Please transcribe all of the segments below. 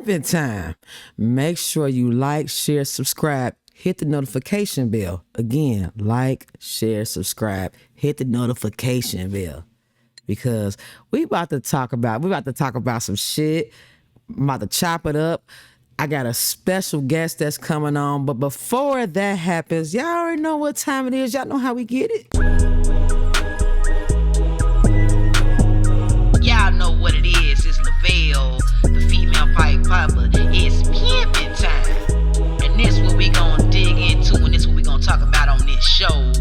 pimping time. Make sure you like, share, subscribe, hit the notification bell. Again, like, share, subscribe, hit the notification bell. Because we about to talk about some shit. I'm about to chop it up. I got a special guest that's coming on. But before that happens, y'all already know what time it is. Y'all know how we get it. Y'all know what it is. It's Lavelle, the female pipe popper. It's pimping time. And this what we gonna dig into, and this what we gonna talk about on this show.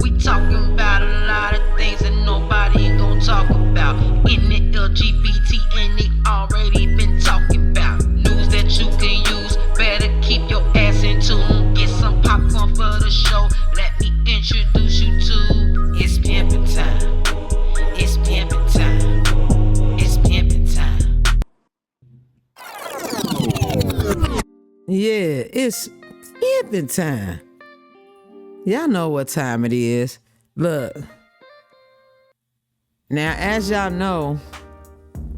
We talking about a lot of things that nobody ain't gonna talk about. In the LGBT, and they already been talking about. News that you can use, better keep your ass in tune. Get some popcorn for the show. Let me introduce you to It's Pimpin' Time. It's pimpin' time. It's pimpin' time. Yeah, it's pimping time. Y'all know what time it is. Look. Now, as y'all know,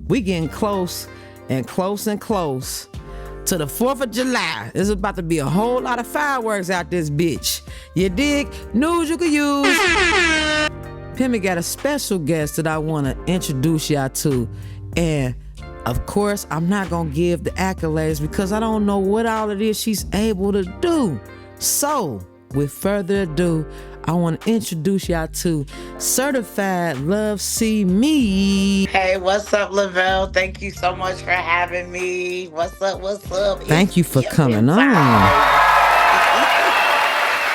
we getting close and close and close to the 4th of July. There's about to be a whole lot of fireworks out this bitch. You dig? News you can use. Pimpin' got a special guest that I want to introduce y'all to. And of course, I'm not going to give the accolades because I don't know what all it is she's able to do. So, with further ado, I want to introduce y'all to Certified Love See Me. Hey, what's up, Lavelle? Thank you so much for having me. What's up? Thank you for coming on.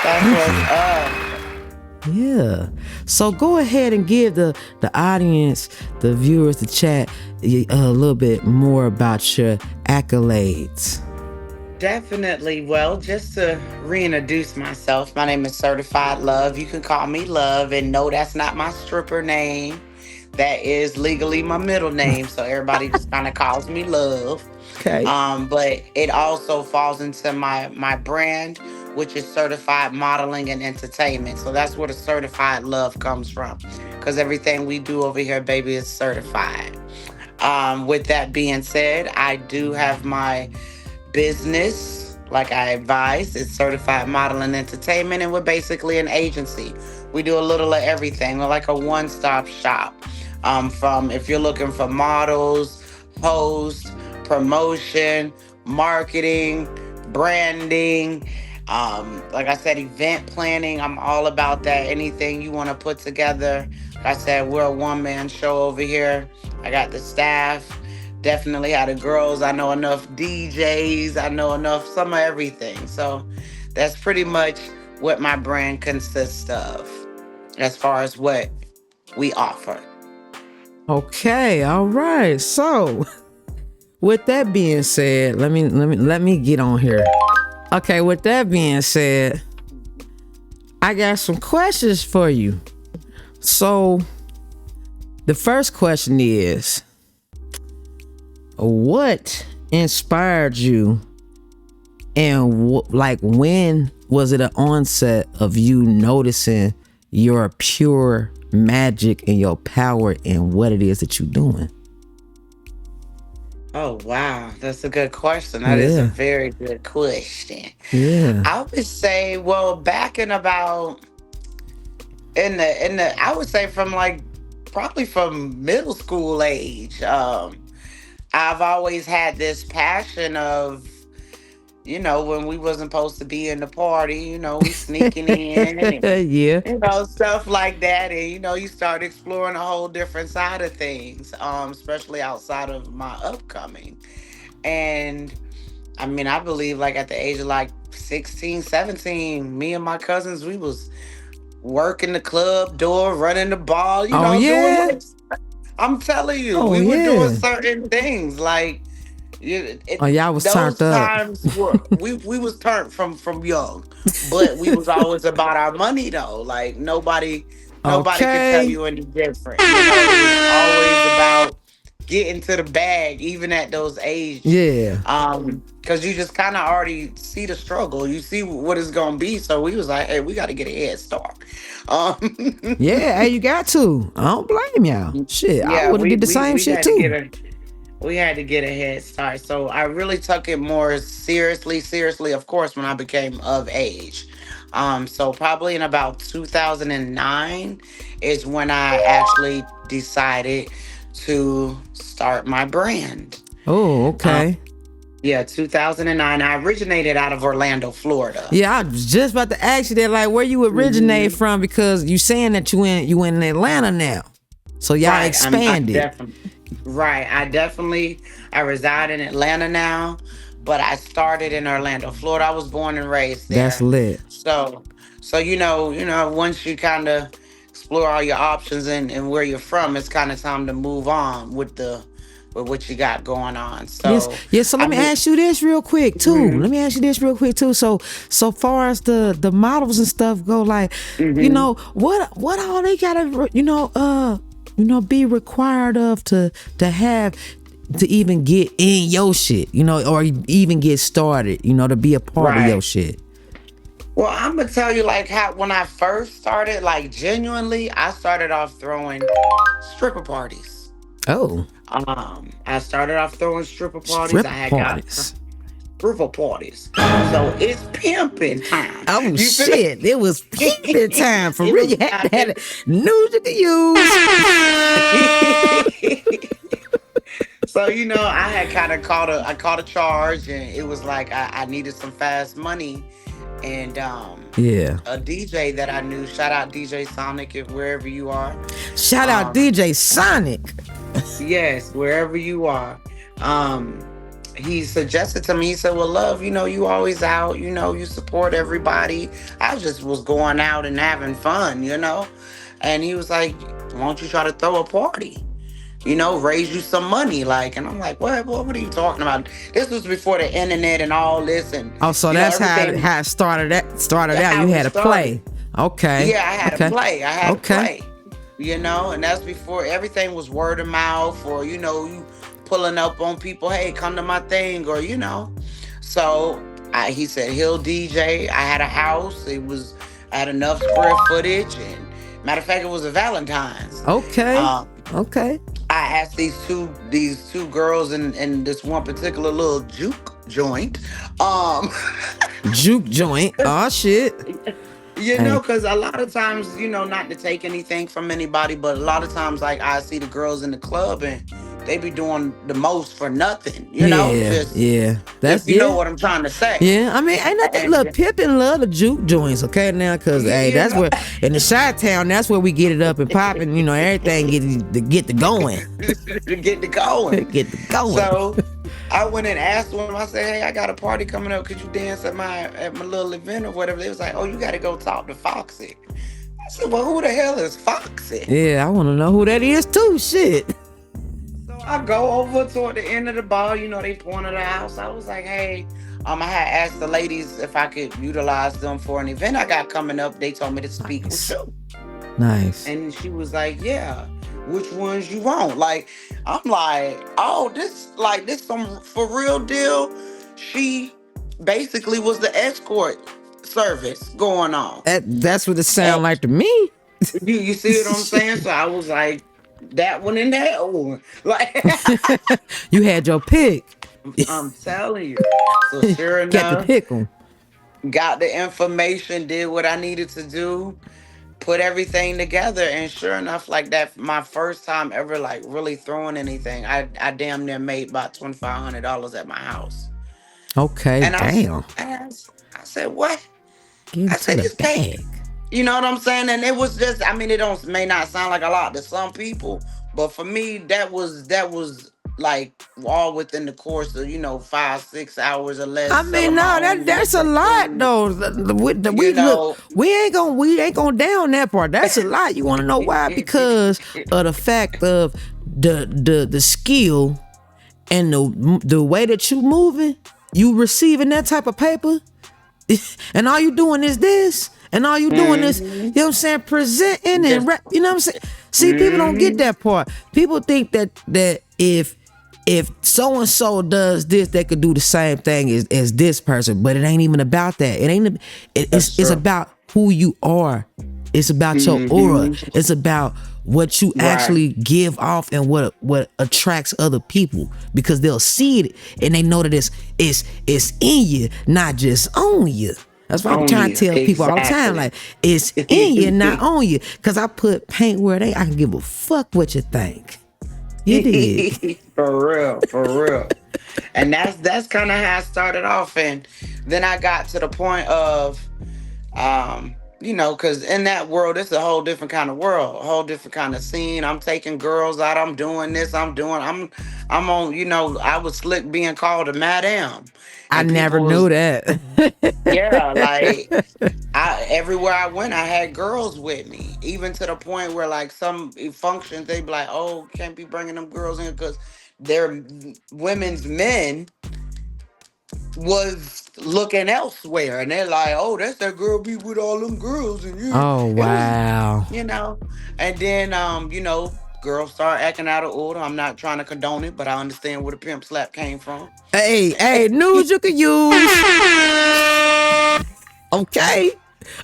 That's what's up. Yeah. So go ahead and give the audience, the viewers, the chat, a little bit more about your accolades. Definitely. Well, just to reintroduce myself, my name is Certified Love. You can call me Love, and no, that's not my stripper name. That is legally my middle name, so everybody just kind of calls me Love. Okay. But it also falls into my brand, which is Certified Modeling and Entertainment. So that's where the Certified Love comes from, because everything we do over here, baby, is certified. With that being said, I do have my business, like I advised. It's Certified Modeling and Entertainment, and we're basically an agency. We do a little of everything. We're like a one-stop shop. From if you're looking for models, hosts, promotion, marketing, branding, like I said, event planning. I'm all about that. Anything you want to put together. Like I said, we're a one-man show over here. I got the staff. Definitely have the girls. I know enough DJs. I know enough, some of everything. So that's pretty much what my brand consists of as far as what we offer. Okay, all right. So with that being said, let me get on here. Okay, with that being said, I got some questions for you. So the first question is, what inspired you, and when was it an onset of you noticing your pure magic and your power and what it is that you're doing? Oh, wow. That's a good question. That is a very good question. Yeah. I would say, well, back in about I would say from probably from middle school age. I've always had this passion of, when we wasn't supposed to be in the party, we sneaking in and, Yeah. Stuff like that. And, you start exploring a whole different side of things, especially outside of my upcoming. And I mean, I believe at the age of 16, 17, me and my cousins, we was working the club door, running the bar, doing I'm telling you, we were doing certain things y'all was turned up. we was turned from young, but we was always about our money though. Nobody could tell you any different. It was always about getting to the bag, even at those ages. Yeah. Because you just kind of already see the struggle. You see what it's gonna be. So we was like, hey, we got to get a head start. Yeah, hey, you got to. I don't blame y'all. Shit, I would have did the same shit too. we had to get a head start. So I really took it more seriously, of course, when I became of age. So probably in about 2009 is when I actually decided to start my brand. Oh, Um, okay. yeah, 2009. I originated out of Orlando, Florida. Yeah, I was just about to ask you that, like, where you originate Mhm. from, because you saying that you in Atlanta now, so y'all Right. I'm expanded. definitely right. I reside in Atlanta now, but I started in Orlando, Florida. I was born and raised That's there. lit. So once you kind of explore all your options and where you're from, it's kind of time to move on with what you got going on. Yes, So yes. So I let me mean, ask you this real quick too. hmm Let me ask you this real quick too. So far as the models and stuff go, like, hmm what all they gotta be required of to have to even get in your shit, or even get started, to be a part of your right. shit. Well, I'm gonna tell you like how when I first started, like genuinely, I started off throwing stripper parties. Oh, I started off throwing stripper parties. I strip had got parties. stripper parties. So it's pimping time. Oh You feel me? shit! It was peeping time for It real. was You had to time. have it. News you can use. So I had kind of caught a charge, and it was like I needed some fast money, and Yeah. a DJ that I knew. Shout out DJ Sonic, if wherever you are. Shout out Um, DJ Sonic. yes, wherever you are. Um, he suggested to me, he said, well, love, you always out, you support everybody. I just was going out and having fun. And he was like, why don't you try to throw a party? Raise you some money, like, and I'm like, what are you talking about? This was before the internet and all this, and Oh, so that's everything, how it started. Started out. You how it had to started. play. Okay. Yeah, I had to Okay. play. I had to Okay. play. And that's before everything was word of mouth, or you pulling up on people, hey, come to my thing, or. So he said he'll DJ. I had a house. I had enough square footage, and matter of fact, it was a Valentine's. Okay. Um, Okay. I asked these two girls in this one particular little juke joint. Um, Juke joint. Oh shit. Hey. because a lot of times, not to take anything from anybody, but a lot of times, like I see the girls in the club and they be doing the most for nothing, Yeah. just Yeah. if That's you know yeah. what I'm trying to say. Yeah, I mean, ain't nothing. Look, And Pippin love the juke joints, okay? Now, cause you, hey, you that's know, where in the Chi-Town, that's where we get it up and popping. Everything get to going, to get to going. get to going. So I went and asked them. I said, "Hey, I got a party coming up. Could you dance at my little event or whatever?" They was like, "Oh, you got to go talk to Foxy." I said, "Well, who the hell is Foxy?" Yeah, I want to know who that is too. Shit. So I go over toward the end of the bar. They pointed the house. I was like, "Hey." I had asked the ladies if I could utilize them for an event I got coming up. They told me to speak with Nice. you. Nice. And she was like, yeah, which ones you want? Like, I'm like, oh, this some for real deal. She basically was the escort service going on. That's what it sound And like to me. you see what I'm saying? So I was like, that one and that one. Like, You had your pick. I'm telling you. So sure Got to enough, pick 'em. got the information, did what I needed to do, put everything together, and sure enough, like that, my first time ever like really throwing anything, I damn near made about $2,500 at my house. Okay, And damn. I said, what? Get I into said, the this can't. bag. You know what I'm saying? And it was just, I mean, it don't may not sound like a lot to some people, but for me, that was like all within the course of 5-6 hours or I less, mean, selling no, my own that's a lot food. though. We You look, know, we ain't gonna down that part. That's a lot. You want to know why? Because of the fact of the skill and the way that you moving, you receiving that type of paper, and all you doing is this, and all you doing is, Mhm. what I'm saying, presenting and Just rap, you know what I'm saying. See, people don't get mhm. that part. People think that if so and so does this, they could do the same thing as this person, but it ain't even about that. It ain't. That's It's true. about who you are It's about your aura. It's about what you actually give off and what attracts other people, because they'll see it and they know that it's in you, not just on you. That's why I'm trying to tell people all the time, like, it's in you, not on you. Because I put paint where I can give a fuck what you think. You did. For real. And that's kind of how I started off. And then I got to the point of, because in that world, it's a whole different kind of world, a whole different kind of scene. I'm taking girls out. I'm doing this. I'm on, I was slick being called a madam. I never knew that. Yeah, like everywhere I went, I had girls with me. Even to the point where, like, some functions, they be like, "Oh, can't be bringing them girls in because their women's men was looking elsewhere," and they're like, "Oh, that's that girl be with all them girls," and you, Oh, wow. And then girls start acting out of order. I'm not trying to condone it, but I understand where the pimp slap came from. Hey, news you can use. Okay.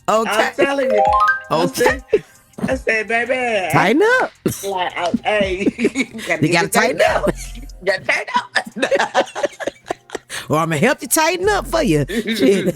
I'm telling you. Okay. I said, baby, Tighten up. like, hey, You gotta tighten up. You gotta tighten up. Or I'm gonna help you tighten up for you. Shit.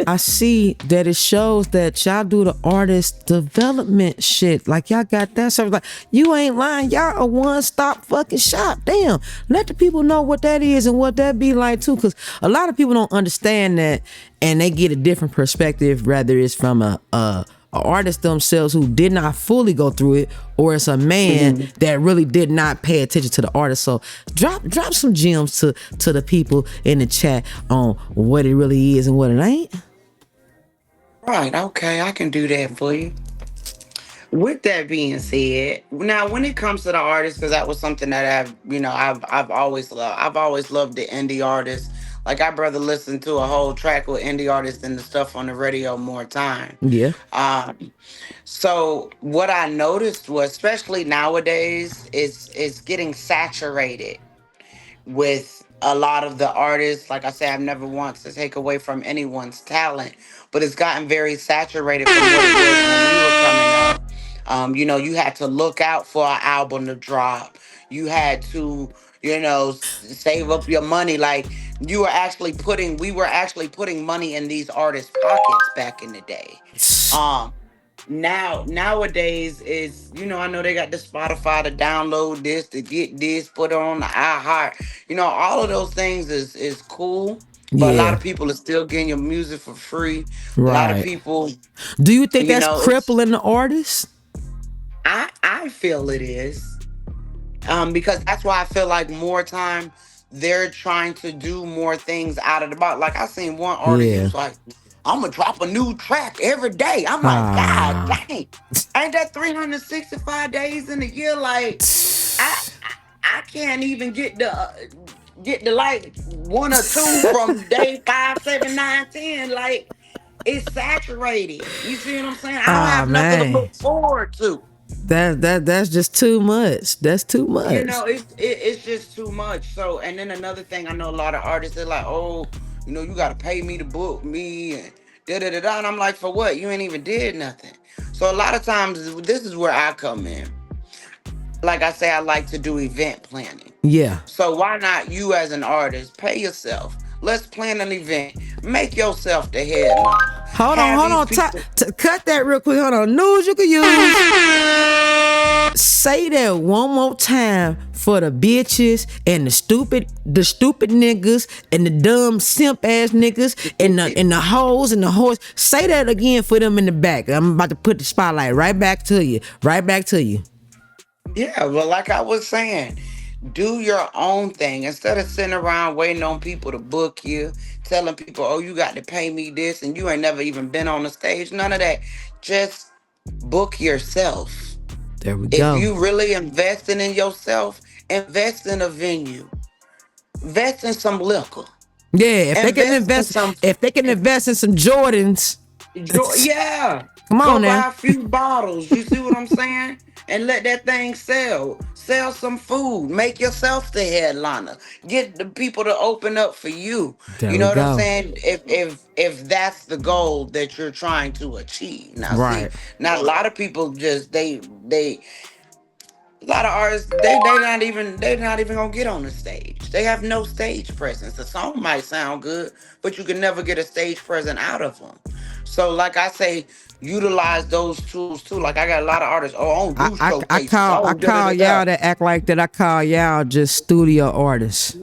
I see that it shows that y'all do the artist development shit. Like, y'all got that service. Like, you ain't lying. Y'all a one-stop fucking shop. Damn. Let the people know what that is and what that be like too. Cause a lot of people don't understand that, and they get a different perspective, whether it's from a artist themselves who did not fully go through it, or it's a man that really did not pay attention to the artist. So drop some gems to the people in the chat on what it really is and what it ain't. Right, okay, I can do that for you. With that being said, now when it comes to the artists, because that was something that I've always loved. I've always loved the indie artists. Like, I'd rather listen to a whole track with indie artists than the stuff on the radio more time. Yeah. So what I noticed was, especially nowadays, it's getting saturated with a lot of the artists. Like I said, I've never wants to take away from anyone's talent, but it's gotten very saturated from what it was when we were coming up. You had to look out for an album to drop. You had to, save up your money. Like, we were actually putting money in these artists' pockets back in the day. Nowadays is, I know they got the Spotify to download this, to get this, put it on the iHeart. All of those things is cool. But a lot of people are still getting your music for free. Right. A lot of people. Do you think that's crippling the artists? I feel it is. Because that's why I feel like more time they're trying to do more things out of the box. Like, I seen one artist who's like, I'm gonna drop a new track every day. I'm like, God dang, ain't that 365 days in a year? Like, I can't even get the like 1 or 2 from day 5, 7, 9, 10. Like, it's saturated. You see what I'm saying? I don't have nothing to look forward to. That's just too much. That's too much. It's just too much. So, and then another thing, I know a lot of artists, they're like, oh, you got to pay me to book me and da-da-da-da. And I'm like, for what? You ain't even did nothing. So a lot of times, this is where I come in. Like I say, I like to do event planning. Yeah. So why not you as an artist, pay yourself? Let's plan an event. Make yourself the headliner. Hold on. Cut that real quick. Hold on. News you can use. Say that one more time for the bitches and the stupid niggas and the dumb simp ass niggas and the hoes and the whores. Say that again for them in the back. I'm about to put the spotlight right back to you. Yeah, well, like I was saying, do your own thing. Instead of sitting around waiting on people to book you, telling people, oh, you got to pay me this, and you ain't never even been on the stage. None of that. Just book yourself. There we go. If you really investing in yourself, invest in a venue. Invest in some liquor. Yeah, if they can invest in some Jordans. Yeah. Come on now. Buy a few bottles. You see what I'm saying? and let that thing sell. Sell some food. Make yourself the headliner. Get the people to open up for you. There You we know what I'm go. saying? If that's the goal that you're trying to achieve. Now see, Right. not a lot of people just they a lot of artists they're not even gonna get on the stage. They have no stage presence. The song might sound good, but you can never get a stage presence out of them. So like I say, utilize those tools too. Like I got a lot of artists. Oh, I don't I, do I, I showcases. call I Oh, da da call da da. y'all that act like that. I call y'all just studio artists.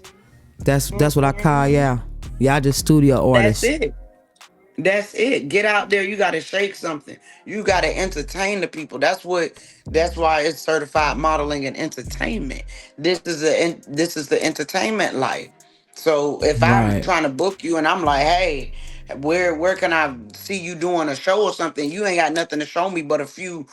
That's what I call Mhm. y'all. Y'all just studio That's artists. it. That's it. Get out there. You got to shake something. You got to entertain the people. That's why it's certified modeling and entertainment. This is the entertainment life. So if I'm Right. trying to book you and I'm like, hey, where can I see you doing a show or something? You ain't got nothing to show me but a few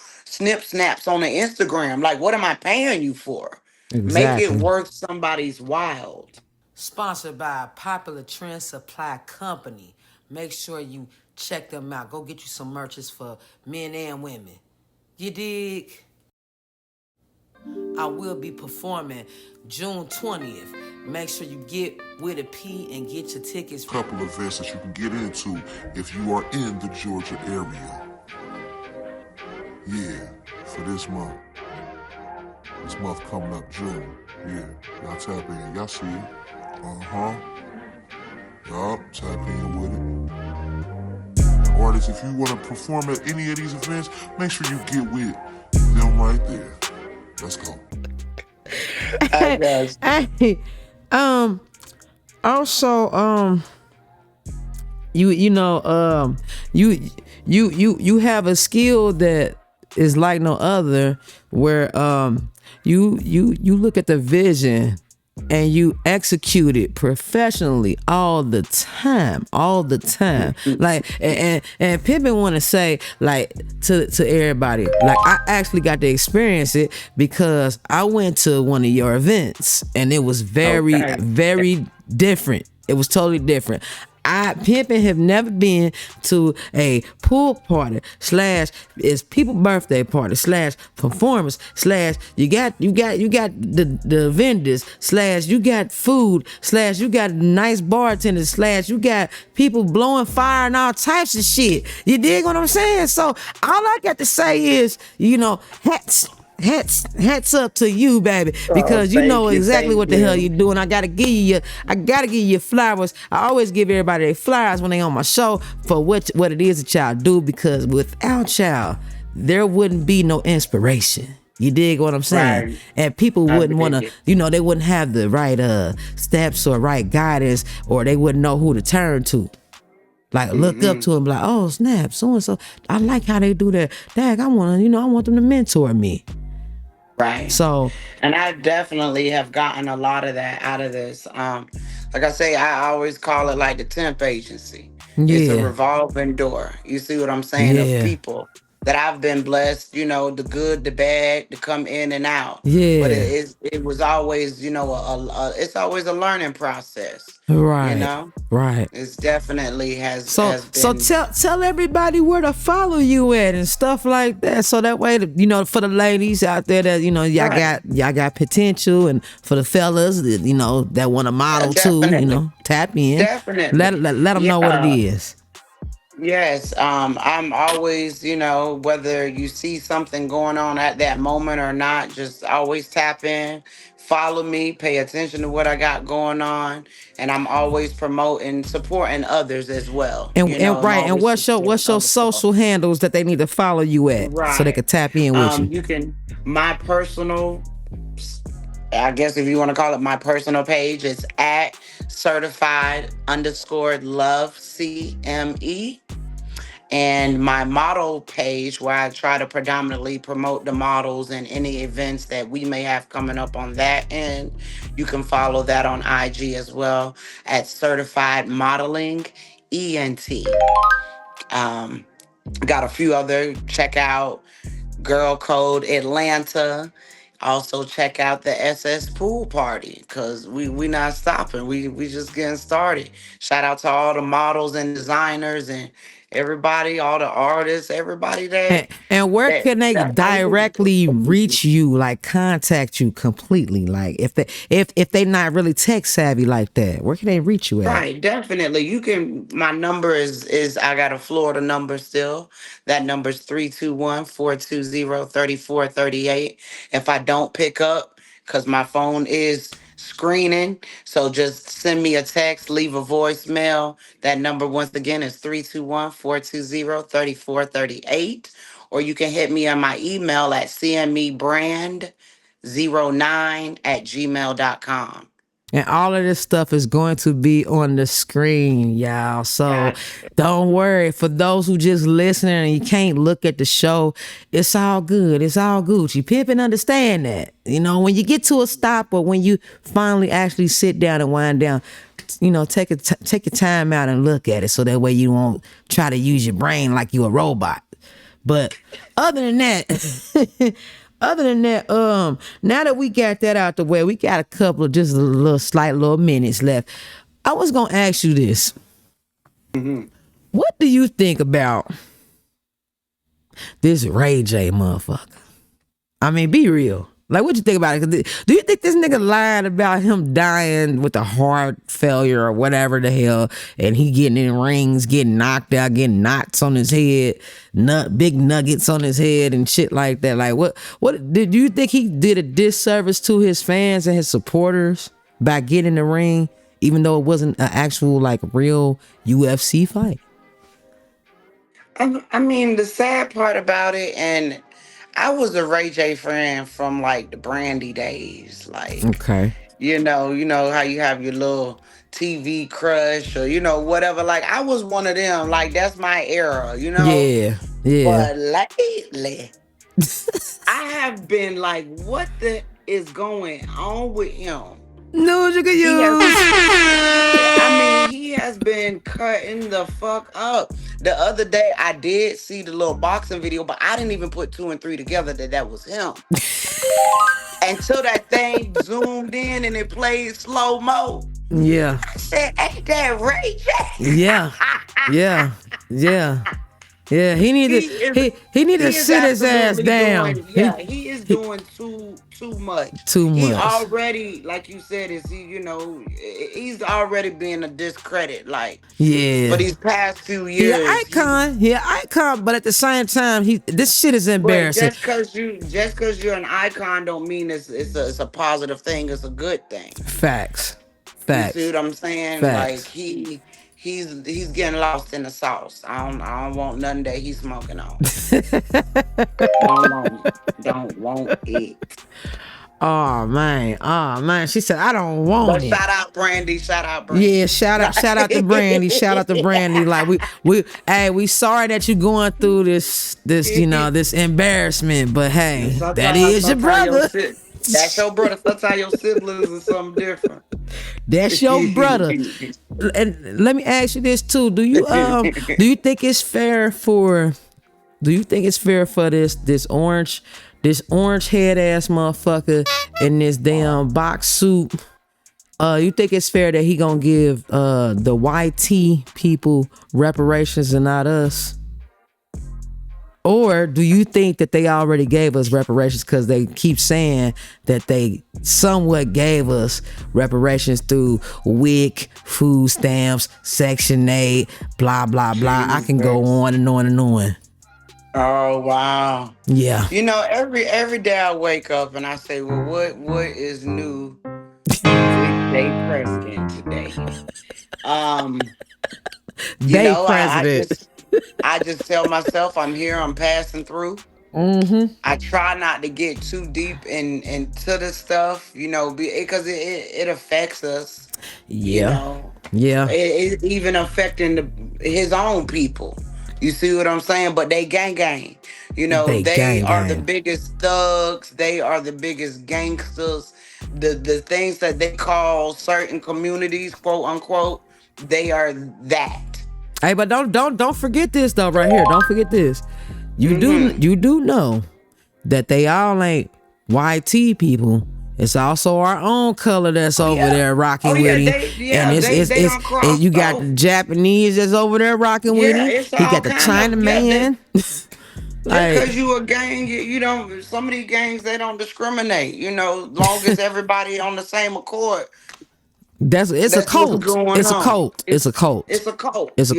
snaps on the Instagram. Like, what am I paying you for? Make it Exactly. worth somebody's while. Sponsored by a popular trend supply company. Make sure you check them out. Go get you some merches for men and women. You dig? I will be performing June 20th. Make sure you get with a P and get your tickets. Couple of events that you can get into if you are in the Georgia area. Yeah, for this month. This month coming up June. Yeah, y'all tap in. Y'all see it. Uh-huh. Yup, tap in with it. And artists, if you want to perform at any of these events, make sure you get with them right there. Let's go. I guess. Hey, um, also, you you have a skill that is like no other, where you look at the vision and you execute it professionally all the time. Like, and Pippin want to say, like, to everybody, like, I actually got to experience it because I went to one of your events and it was very, Okay. very different. It was totally different. I Pimpin have never been to a pool party slash it's people birthday party slash performance slash you got the vendors slash you got food slash you got nice bartenders slash you got people blowing fire and all types of shit. You dig what I'm saying? So all I got to say is, hats up to you, baby, Oh, because you know thank you, exactly thank what the hell you. you doing. I gotta give you your flowers. I always give everybody their flowers when they on my show for what it is that y'all do, because without y'all, there wouldn't be no inspiration. You dig what I'm saying? Right. And people I wouldn't dig wanna, it. they wouldn't have the right steps or right guidance, or they wouldn't know who to turn to. Like, look up Hmm. to him, like, oh snap, so and so. I like how they do that. Dag, I want them to mentor me. Right. So And I definitely have gotten a lot of that out of this. Like I say, I always call it like the temp agency. It's a yeah, revolving door. You see what I'm saying? Of yeah, people that I've been blessed, the good, the bad, to come in and out. But yeah. it was always, it's always a learning process. You Right, know, right. it's definitely has So has so been tell everybody where to follow you at and stuff like that. So that way, for the ladies out there that right. y'all got potential, and for the fellas that that want to Yeah, model too, definitely, tap in. Let definitely. let them know what it Yeah. is. Yes, I'm always, whether you see something going on at that moment or not, just always tap in, follow me, pay attention to what I got going on, and I'm always promoting, supporting others as well. And I'm right, and always supporting what's your other social folks. handles that they need to follow you at so they Right. could tap in with you? You can my personal, I guess if you want to call it my personal page, it's at certified underscore love CME. And my model page, where I try to predominantly promote the models and any events that we may have coming up on that end, you can follow that on IG as well at certified modeling ENT. um got a few other, check out Girl Code Atlanta. Also check out the SS Pool Party, because we not stopping. We just getting started. Shout out to all the models and designers and everybody, all the artists, everybody And where can they that's how you directly reach you, like contact you completely? Like if they not really tech savvy like that, where can they reach you at? Right, definitely. You can my number is I got a Florida number still. That number is 321-420-3438. If I don't pick up, because my phone is screening, so just send me a text, leave a voicemail. That number once again is 321-420-3438. Or you can hit me on my email at cmebrand09@gmail.com. And all of this stuff is going to be on the screen, y'all. So Gotcha. don't worry. For those who just listening and you can't look at the show, it's all good. It's all Gucci. Pimpin' understand that. You know, when you get to a stop or when you finally actually sit down and wind down, you know, take your time out and look at it so that way you won't try to use your brain like you a robot. But other than that, now that we got that out the way, we got a couple of just a little slight little minutes left. I was gonna ask you this. What do you think about this Ray J motherfucker? I mean, be real. Like, what you think about it? Do you think this nigga lied about him dying with a heart failure or whatever the hell, and he getting in rings, getting knocked out, getting knots on his head, big nuggets on his head and shit like that? Like, what did you think he did a disservice to his fans and his supporters by getting in the ring, even though it wasn't an actual like real UFC fight? I mean, the sad part about it, and I was a Ray J fan from like the Brandy days. Like, Okay. you know how you have your little TV crush or whatever. Like, I was one of them. Like, that's my era. Yeah. Yeah. But lately, I have been like, what the is going on with him? No, you can He has use. He has been cutting the fuck up. The other day, I did see the little boxing video, but I didn't even put two and three together that was him. Until that thing zoomed in and it played slow mo. Yeah. I said, ain't that Ray J? Yeah. Yeah. Yeah. Yeah. He need to sit his ass down. He is doing too much. Too He much. already, like you said, he's already being a discredit, like, Yeah. for these past few He years. an icon, but at the same time, this shit is But embarrassing. just cause you're an icon don't mean it's a positive thing. It's a good thing. Facts. You see what I'm saying? Facts. Like he's getting lost in the sauce. I don't want nothing that he's smoking on. Don't want it. Oh man. She said, I don't want But it. shout out Brandy. Yeah, shout out to Brandy. Shout out to Brandy. Like we sorry that you going through this this embarrassment, but hey, that is your brother. That's your brother. Sometimes your siblings are something different. That's your brother. And let me ask you this too. Do you think it's fair for this orange head ass motherfucker in this damn box suit? You think it's fair that he gonna give the YT people reparations and not us? Or do you think that they already gave us reparations because they keep saying that they somewhat gave us reparations through WIC, food stamps, Section 8, blah, blah, blah. I can go on and on and on. Oh wow. Yeah. Every day I wake up and I say, well, what is new with Day President today? President. I just tell myself I'm here, I'm passing through. Mm-hmm. I try not to get too deep into the stuff, because it affects us. Yeah. Yeah. It's even affecting his own people. You see what I'm saying? But they gang. They are the biggest thugs. They are the biggest gangsters. The things that they call certain communities, quote unquote, they are that. Hey, but don't forget this though, right here. Don't forget this. You do know that they all ain't YT people It's also our own color that's over there rocking with him. They don't cross. You got the Japanese that's over there rocking with him. It's He got the China man. Because you a gang, you don't. Some of these gangs they don't discriminate. Long as everybody on the same accord. It's a cult. It's a cult. It's a cult. It's a cult. It's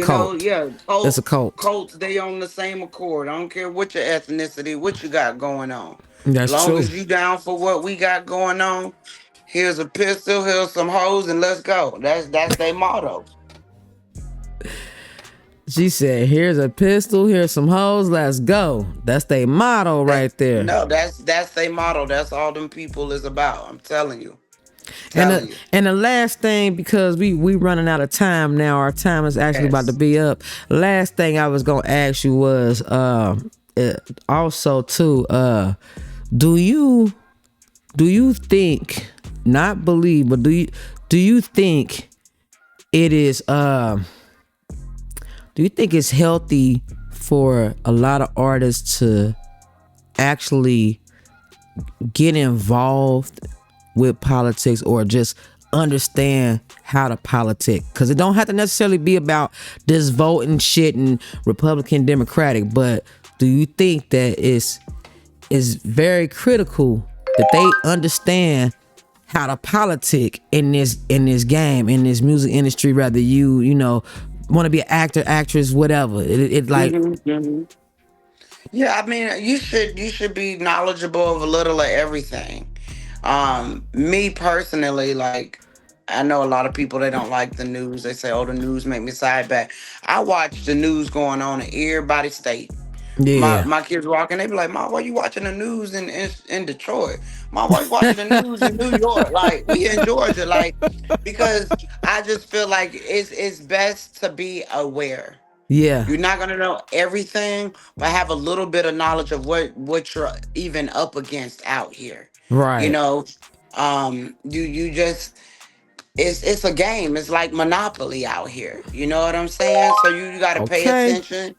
a cult. Cults, they on the same accord. I don't care what your ethnicity, what you got going on. That's long true. as you down for what we got going on, here's a pistol, here's some hoes, and let's go. That's their motto. She said, "Here's a pistol, here's some hoes, let's go." That's their motto right there. No, that's their motto. That's all them people is about. I'm telling you. And the last thing, because we running out of time now, our time is actually about to be up. Last thing I was gonna ask you was also too, do you think, not believe, but do you think it is do you think it's healthy for a lot of artists to actually get involved with politics or just understand how to politic? Because it don't have to necessarily be about this voting shit and Republican, Democratic, but do you think that it's very critical that they understand how to politic in this game, in this music industry, rather you know want to be an actor, actress, whatever. It like Yeah, I mean, you should be knowledgeable of a little of everything. Me personally, like, I know a lot of people, they don't like the news. They say, "Oh, the news make me side back." I watch the news going on in everybody's state. yeah. My kids walking, they be like, "Mom, why you watching the news in Detroit? Mom, why you watching the news in New York? Like, we in Georgia, like, because I just feel like it's best to be aware. Yeah. You're not gonna know everything, but have a little bit of knowledge of what you're even up against out here. Right. You just it's a game. It's like Monopoly out here. You know what I'm saying? So you got to pay attention.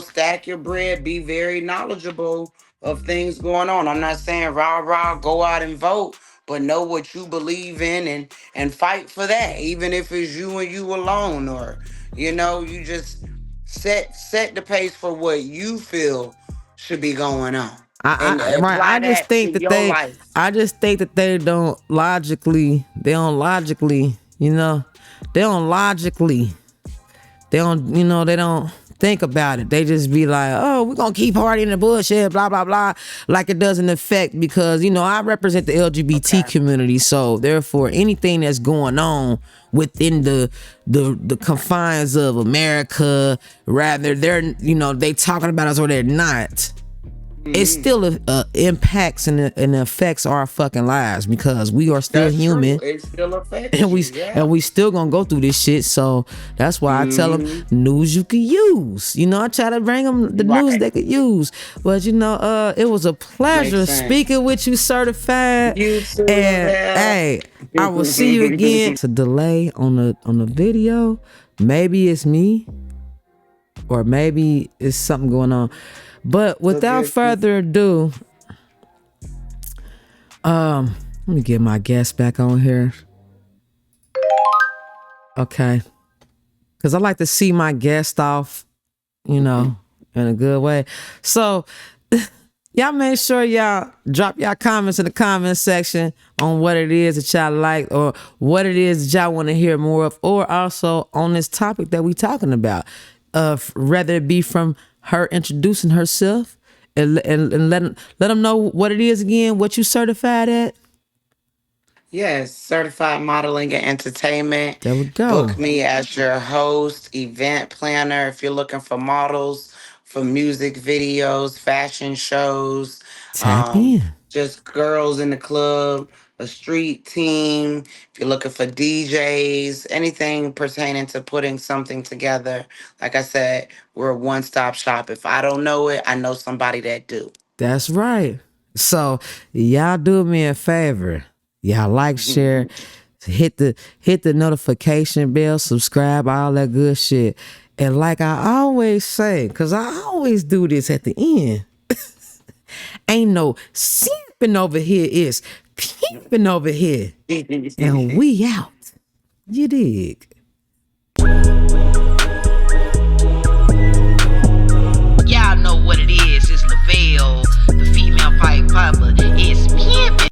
Stack your bread, be very knowledgeable of things going on. I'm not saying rah, go out and vote, but know what you believe in and fight for that, even if it's you and you alone, or, you just set the pace for what you feel should be going on. I just think that they don't logically, they don't think about it. They just be like, "Oh, we're gonna keep partying the bullshit, blah blah blah," like it doesn't affect, because I represent the LGBT community, so therefore anything that's going on within the confines of America, rather they talking about us or they're not, it still impacts and affects our fucking lives, because we are still human. True. It still affects and we still gonna go through this shit. So that's why I tell them news you can use. I try to bring them the news they could use. But it was a pleasure speaking with you, certified. You too, and hey, I will see you again. It's a delay on the video. Maybe it's me, or maybe it's something going on. But without further ado, let me get my guest back on here. Okay. Because I like to see my guest off, in a good way. So y'all make sure y'all drop y'all comments in the comment section on what it is that y'all like, or what it is that y'all want to hear more of, or also on this topic that we talking about. Rather it be from her introducing herself and let them know what it is again, what you certified at. Yes, certified modeling and entertainment. There we go. Book me as your host, event planner. If you're looking for models for music videos, fashion shows, Tap in. just girls in the club, a street team. If you're looking for DJs, anything pertaining to putting something together. Like I said, we're a one-stop shop. If I don't know it, I know somebody that do. That's right. So y'all do me a favor. Y'all like, share, hit the notification bell, subscribe, all that good shit. And like I always say, because I always do this at the end, ain't no simping over here, is peeping over here. And we out. You dig? Y'all know what it is. It's Lavelle, the female pipe popper. It's